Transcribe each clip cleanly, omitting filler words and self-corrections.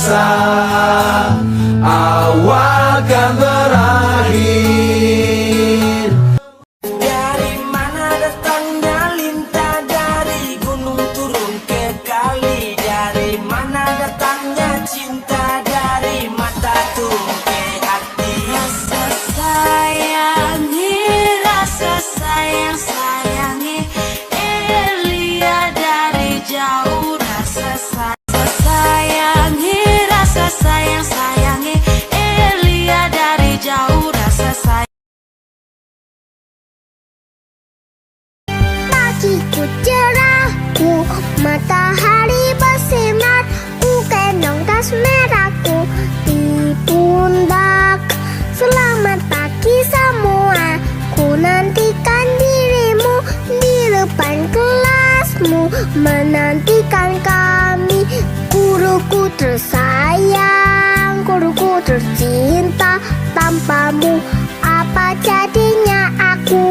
rasa awal kan berakhir. Dari mana datangnya lintah, dari gunung turun ke kali. Dari mana datangnya cinta, dari mata turun ke hati. Rasa sayangi, rasa sayang sayangi Elia dari jauh. Rasa sayangi, rasa sayang sayangi Elia dari jauh. Rasa sayang. Pagiku cerahku, matahari bersinar, ku gendong tas merahku di pundak. Selamat pagi semua, ku nantikan dirimu di depan kelasmu, menantikan kami. Guruku tersayang, guruku tercinta, tanpamu apa jadinya aku?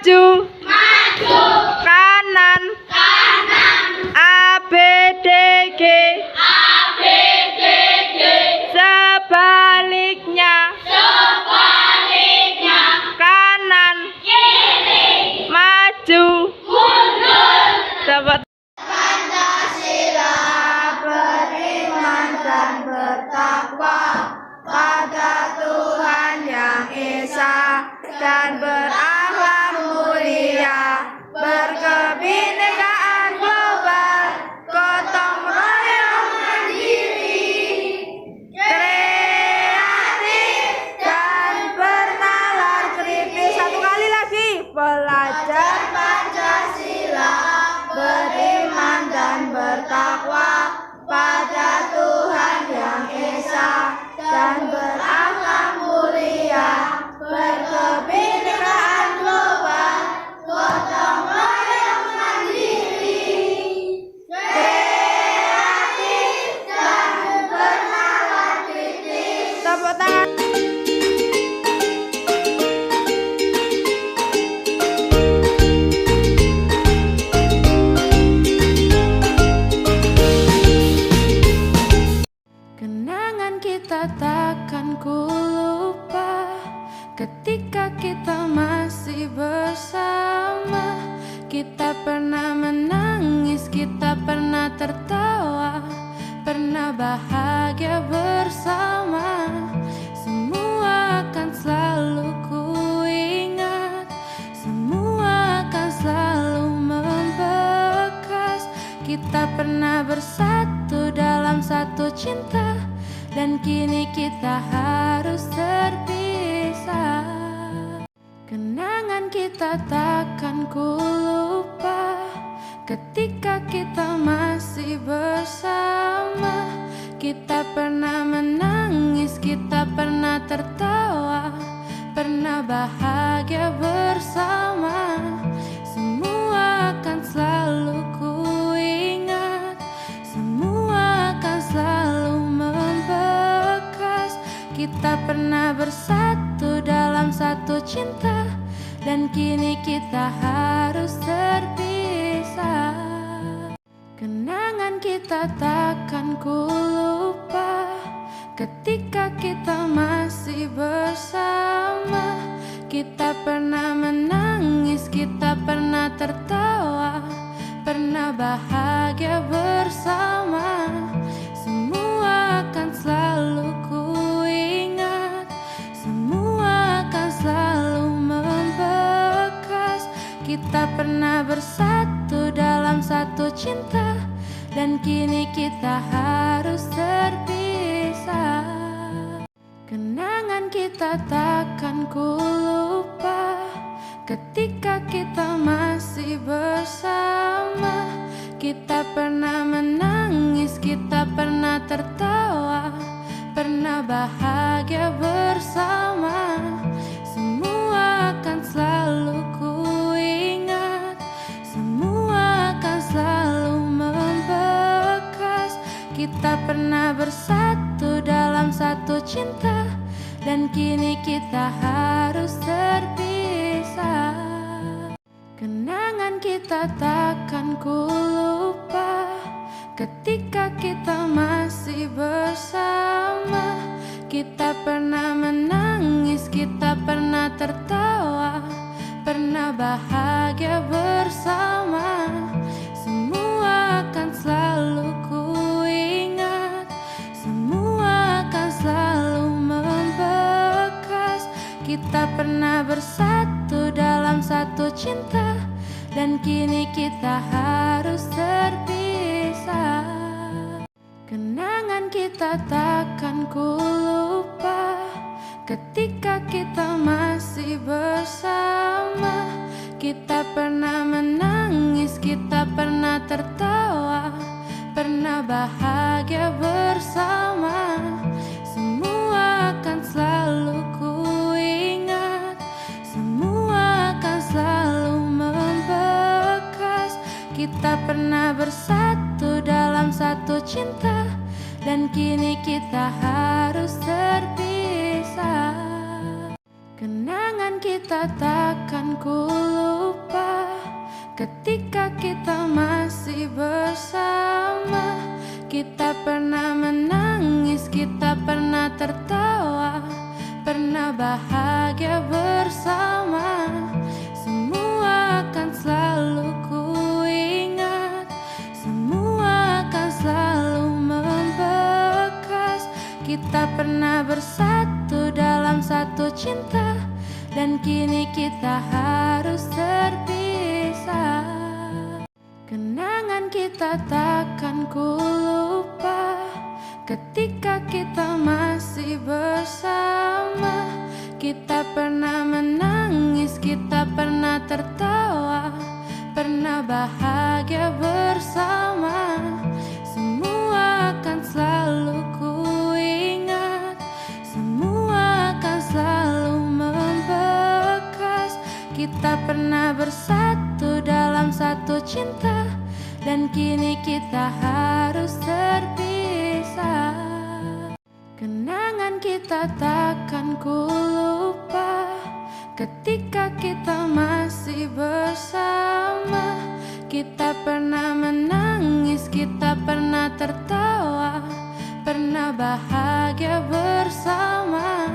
Maju, kanan, A B D G, sebaliknya, kanan, maju, mundur. Pancasila beriman dan bertakwa pada Tuhan Yang Esa dan berakhlak mulia, berkebinekaan global, gotong royong mandiri, kreatif dan bernalar kritis. Satu kali lagi, pelajar Pancasila beriman dan bertakwa pada Tuhan Yang Esa dan berakhlak mulia, berkebinekaan global, gotong royong mandiri, kreatif dan bernalar kritis. Tepuk tangan. Kenangan kita takkan ku lupa ketika kita masih bersama. Kita pernah menangis, kita pernah tertawa, pernah bahagia bersama. Semua akan selalu ku ingat, semua akan selalu membekas. Kita pernah bersatu dalam satu cinta, dan kini kita harus terpisah. Kenangan kita takkan ku lupa ketika kita masih bersama. Kita pernah menangis, kita pernah tertawa, pernah bahagia bersama. Semua akan selalu ku ingat, semua akan selalu membekas. Kita dan kini kita harus terpisah. Kenangan kita takkan ku lupa ketika kita masih bersama. Kita pernah menangis, kita pernah tertawa, pernah bahagia bersama. Semua akan selalu ku ingat, semua akan selalu membekas. Kita pernah bersatu dalam satu cinta, dan kini kita harus terpisah. Kenangan kita takkan ku lupa ketika kita masih bersama. Kita pernah menangis, kita pernah tertawa, pernah bahagia bersama. Semua akan selalu ku ingat, semua akan selalu membekas. Kita pernah bersatu dalam satu cinta, dan kini kita harus terpisah. Kenangan kita takkan ku lupa ketika kita masih bersama. Kita pernah menangis, kita pernah tertawa, pernah bahagia bersama. Semua akan selalu ku ingat, semua akan selalu membekas. Kita pernah bersatu dalam satu cinta, dan kini kita harus terpisah. Kenangan kita takkan ku lupa ketika kita masih bersama. Kita pernah menangis, kita pernah tertawa, pernah bahagia bersama. Semua akan selalu ku ingat, semua akan selalu membekas. Kita pernah bersatu dalam satu cinta, dan kini kita harus terpisah. Kenangan kita takkan ku lupa ketika kita masih bersama. Kita pernah menangis, kita pernah tertawa, pernah bahagia bersama. Semua akan selalu ku ingat, semua akan selalu membekas. Kita pernah bersatu dalam satu cinta, dan kini kita harus terpisah. Kenangan kita takkan ku lupa ketika kita masih bersama. Kita pernah menangis, kita pernah tertawa, pernah bahagia bersama. Semua akan selalu ku ingat, semua akan selalu membekas. Kita pernah bersatu dalam satu cinta, dan kini kita harus terpisah. Kenangan kita takkan ku lupa ketika kita masih bersama. Kita pernah menangis, kita pernah tertawa, pernah bahagia bersama.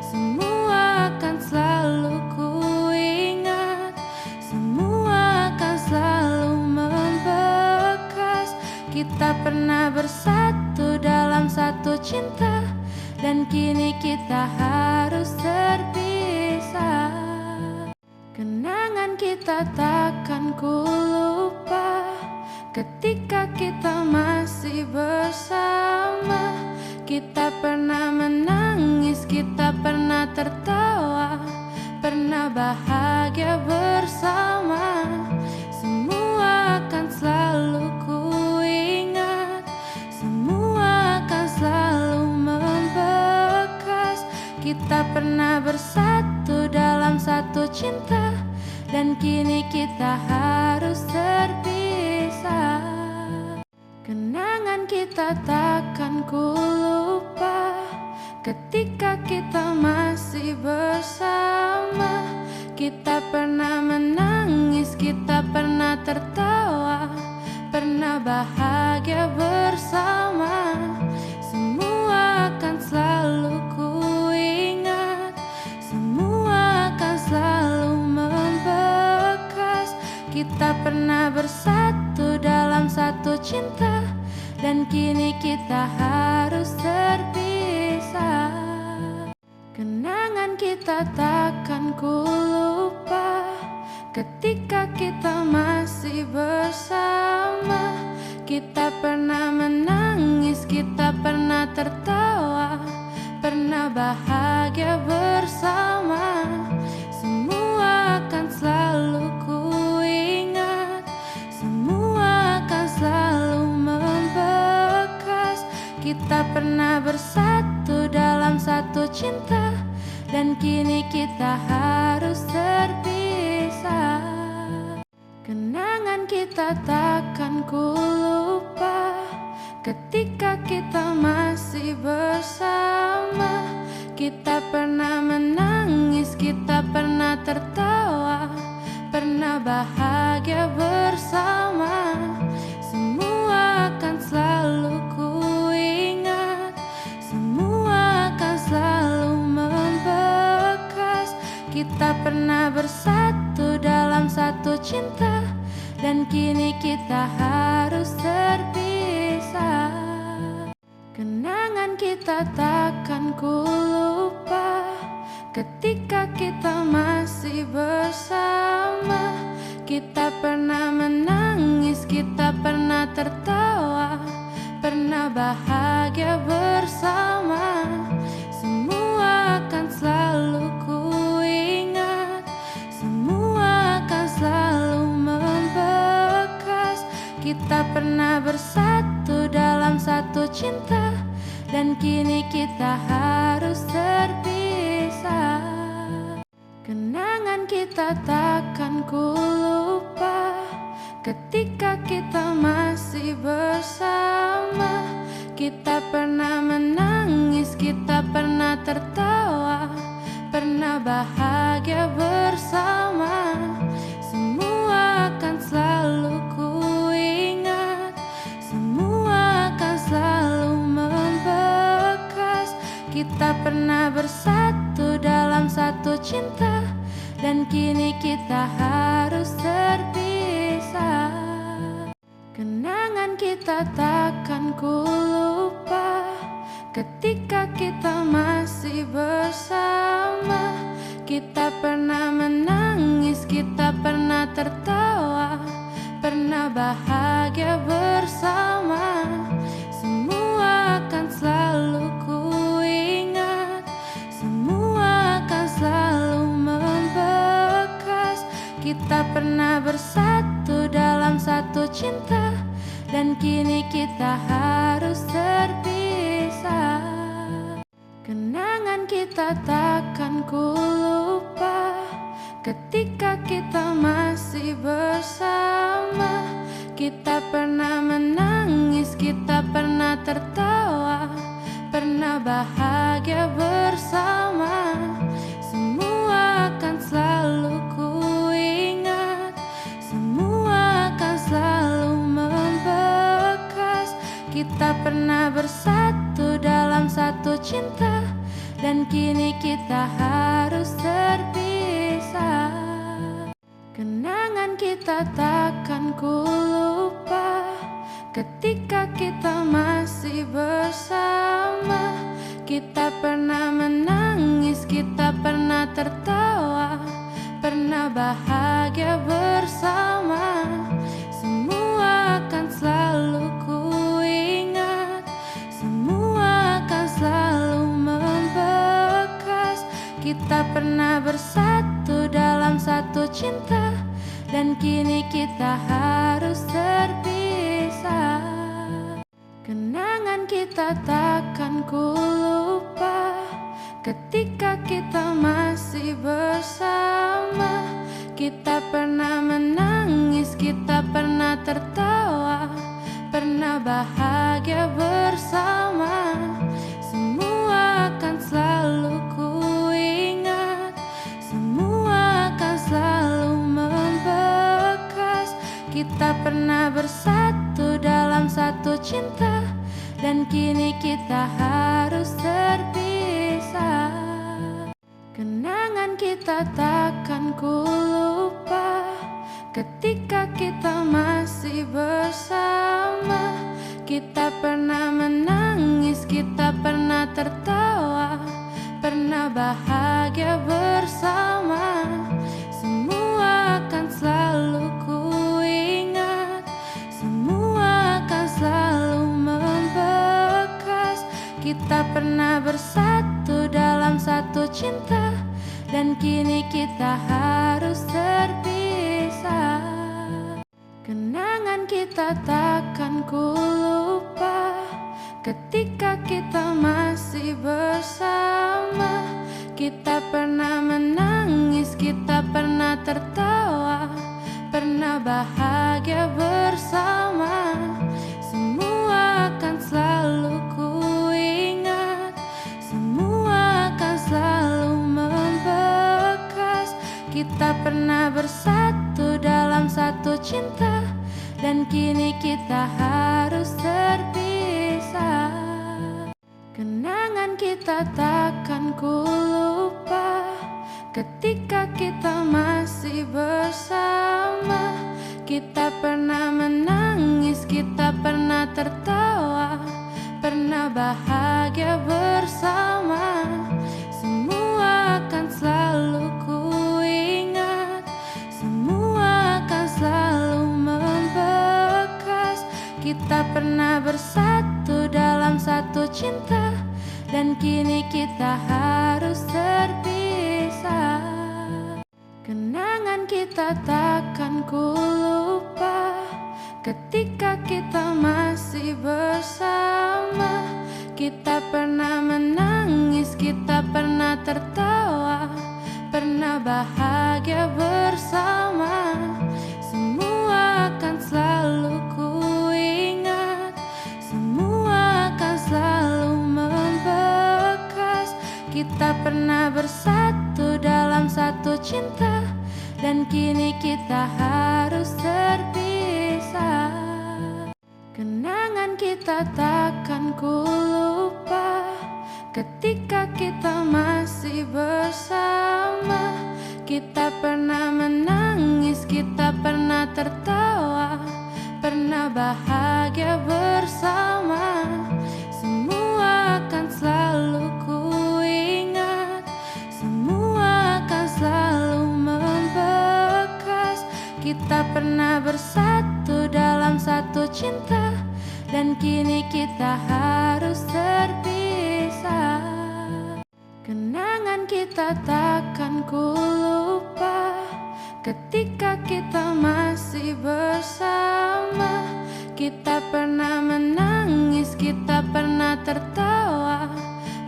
Semua akan selalu ku ingat, semua akan selalu membekas. Kita pernah bersatu dalam satu cinta, dan kini kita harus terpisah. Kenangan kita takkan ku lupa ketika kita masih bersama. Kita pernah menangis, kita pernah tertawa, pernah bahagia bersama. Semua akan selalu ku ingat, semua akan selalu membekas. Kita pernah bersatu dalam satu cinta, dan kini kita harus terpisah. Kenangan kita takkan ku lupa ketika kita masih bersama. Kita pernah menangis, kita pernah tertawa, pernah bahagia bersama. Semua akan selalu ku ingat, semua akan selalu membekas. Kita pernah bersatu dalam satu cinta, dan kini kita harus terpisah. Kenangan kita takkan ku lupa, ketika kita masih bersama. Kita pernah menangis, kita pernah tertawa, pernah bahagia bersama. Semua akan selalu ku ingat, semua akan selalu membekas. Kita pernah bersatu dalam satu cinta, dan kini kita harus terpisah. Kenangan kita takkan ku lupa, ketika kita masih bersama. Kita pernah menangis, kita pernah tertawa, pernah bahagia bersama. Semua akan selalu ku ingat, semua akan selalu membekas. Kita pernah bersatu dalam satu cinta, dan kini kita harus terpisah. Kenangan kita takkan ku lupa, ketika kita masih bersama. Kita pernah menangis, kita pernah tertawa, pernah bahagia bersama. Semua akan selalu ku ingat, semua akan selalu membekas. Kita pernah bersatu dalam satu cinta, dan kini kita harus terpisah. Kenangan kita takkan ku lupa, ketika kita masih bersama. Kita pernah menangis, kita pernah tertawa, pernah bahagia bersama. Semua akan selalu ku ingat, semua akan selalu membekas. Kita pernah bersatu dalam satu cinta, dan kini kita harus terpisah. Kenangan kita takkan ku lupa, ketika kita masih bersama. Kita pernah menangis, kita pernah tertawa, pernah bahagia bersama. Semua akan selalu ku ingat, semua akan selalu membekas. Kita pernah bersatu dalam satu cinta, dan kini kita harus terpisah. Kenangan kita takkan ku lupa, ketika kita masih bersama. Kita pernah menangis, kita pernah tertawa, pernah bahagia bersama. Semua akan selalu ku ingat, semua akan selalu membekas. Kita pernah bersatu dalam satu cinta, dan kini kita harus terpisah. Kenangan kita takkan ku lupa, ketika kita masih bersama. Kita pernah menangis, kita pernah tertawa, pernah bahagia bersama. Semua akan selalu ku ingat, semua akan selalu membekas. Kita pernah bersatu dalam satu cinta, dan kini kita harus terpisah. Kenangan kita takkan ku lupa, ketika kita masih bersama. Kita pernah menangis, kita pernah tertawa, pernah bahagia bersama. Semua akan selalu ku ingat, semua akan Kita pernah bersatu dalam satu cinta, dan kini kita harus terpisah. Kenangan kita takkan ku lupa, ketika kita masih bersama. Kita pernah menangis, kita pernah tertawa, pernah bahagia bersama. Semua akan selalu ku ingat, semua akan selalu membekas. Kita pernah bersatu dalam satu cinta, dan kini kita harus terpisah. Kenangan kita takkan ku lupa, ketika kita masih bersama. Kita pernah menangis, kita pernah tertawa, pernah bahagia bersama. Semua akan selalu ku ingat, semua akan selalu membekas. Kita pernah bersatu dalam satu cinta, dan kini kita harus terpisah. Kenangan kita takkan ku lupa, ketika kita masih bersama. Kita pernah menangis, kita pernah tertawa, pernah bahagia bersama. Semua akan selalu ku ingat, semua akan selalu membekas. Kita pernah bersatu dalam satu cinta, dan kini kita harus terpisah. Kenangan kita takkan ku lupa, ketika kita masih bersama. Kita pernah menangis, kita pernah tertawa, pernah bahagia bersama. Semua akan selalu ku ingat, semua akan selalu membekas. Kita pernah bersatu dalam satu cinta, dan kini kita harus terpisah. Kenangan kita takkan ku lupa, ketika kita masih bersama. Kita pernah menangis, kita pernah tertawa, pernah bahagia bersama. Semua akan selalu ku ingat, semua akan selalu membekas. Kita pernah bersatu dalam satu cinta, dan kini kita harus terpisah. Kenangan kita takkan ku lupa, ketika kita masih bersama. Kita pernah menangis, kita pernah tertawa,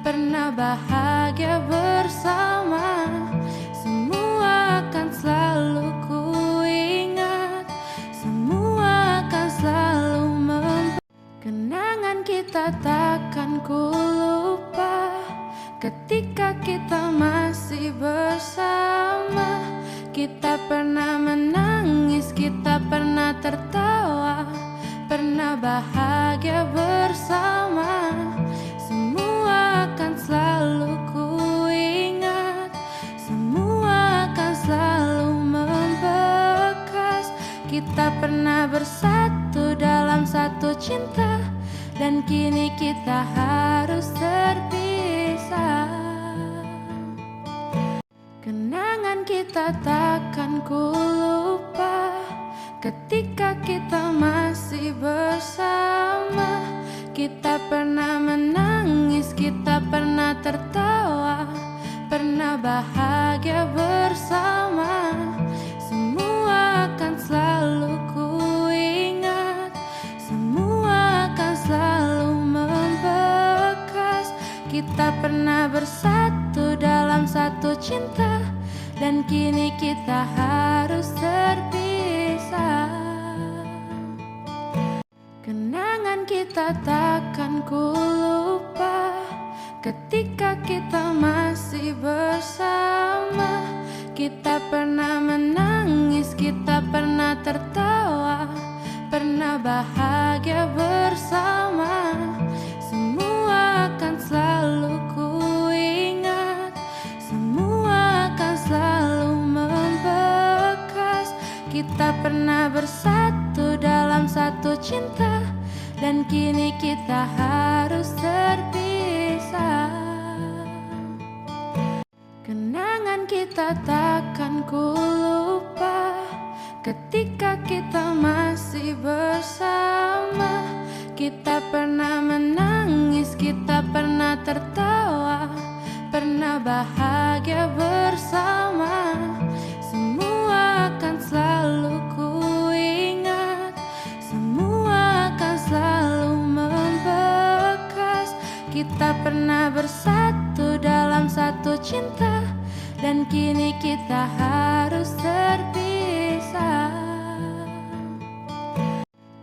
pernah bahagia bersama. Semua akan selalu ku ingat, semua akan selalu membekas. Kenangan kita takkan ku lupa, ketika kita masih bersama. Kita pernah menangis, kita pernah tertawa, pernah bahagia bersama. Semua akan selalu ku ingat, semua akan selalu membekas. Kita pernah bersatu dalam satu cinta, dan kini kita harus terpisah. Kenangan kita takkan ku lupa, ketika kita masih bersama. Kita pernah menangis, kita pernah tertawa, pernah bahagia bersama. Semua akan selalu ku ingat, semua akan selalu membekas. Kita pernah bersatu dalam satu cinta, dan kini kita harus terpisah. Kenangan kita takkan ku lupa, ketika kita masih bersama. Kita pernah menangis, kita pernah tertawa, pernah bahagia bersama. Semua akan selalu ku ingat, semua akan selalu membekas. Kita pernah bersatu dalam satu cinta, dan kini kita harus terpisah. Kenangan kita takkan ku lupa, ketika kita masih bersama. Kita pernah menangis, kita pernah tertawa, pernah bahagia bersama. Semua akan selalu ku ingat, semua akan selalu membekas. Kita pernah bersatu dalam satu cinta, dan kini kita harus terpisah.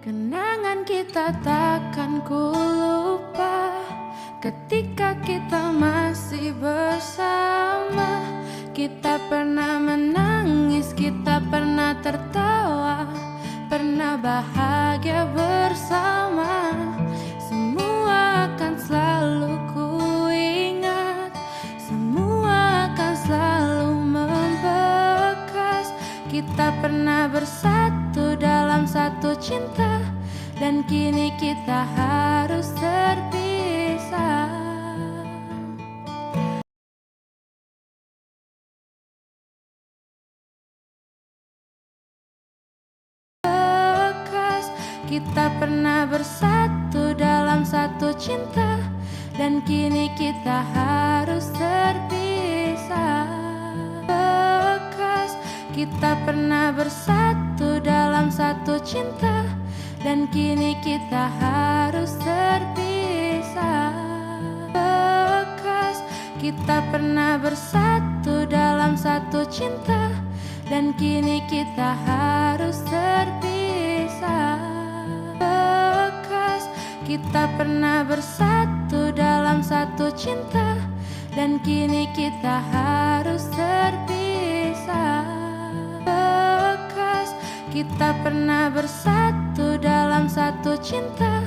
Kenangan kita takkan ku lupa, ketika kita masih bersama. Kita pernah menangis, kita pernah tertawa, pernah bahagia bersama. Semua akan selalu ku ingat, semua akan selalu membekas. Kita pernah bersatu dalam satu cinta, dan kini kita harus terpisah. Kita pernah bersatu dalam satu cinta, dan kini kita harus terpisah. Bekas, kita pernah bersatu dalam satu cinta, dan kini kita harus terpisah. Bekas, kita pernah bersatu dalam satu cinta, dan kini kita harus terpisah. Bekas, kita pernah bersatu dalam satu cinta, dan kini kita harus terpisah. Bekas, kita pernah bersatu dalam satu cinta,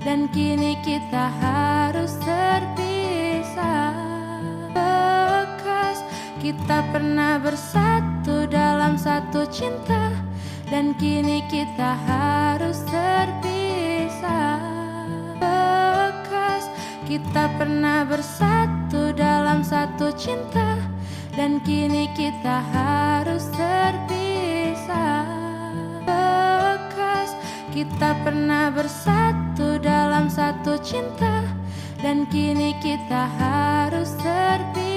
dan kini kita harus terpisah. Bekas, kita pernah bersatu dalam satu cinta, dan kini kita harus terpisah. Bekas, kita pernah bersatu dalam satu cinta, dan kini kita harus terpisah. Bekas, kita pernah bersatu dalam satu cinta, dan kini kita harus terpisah.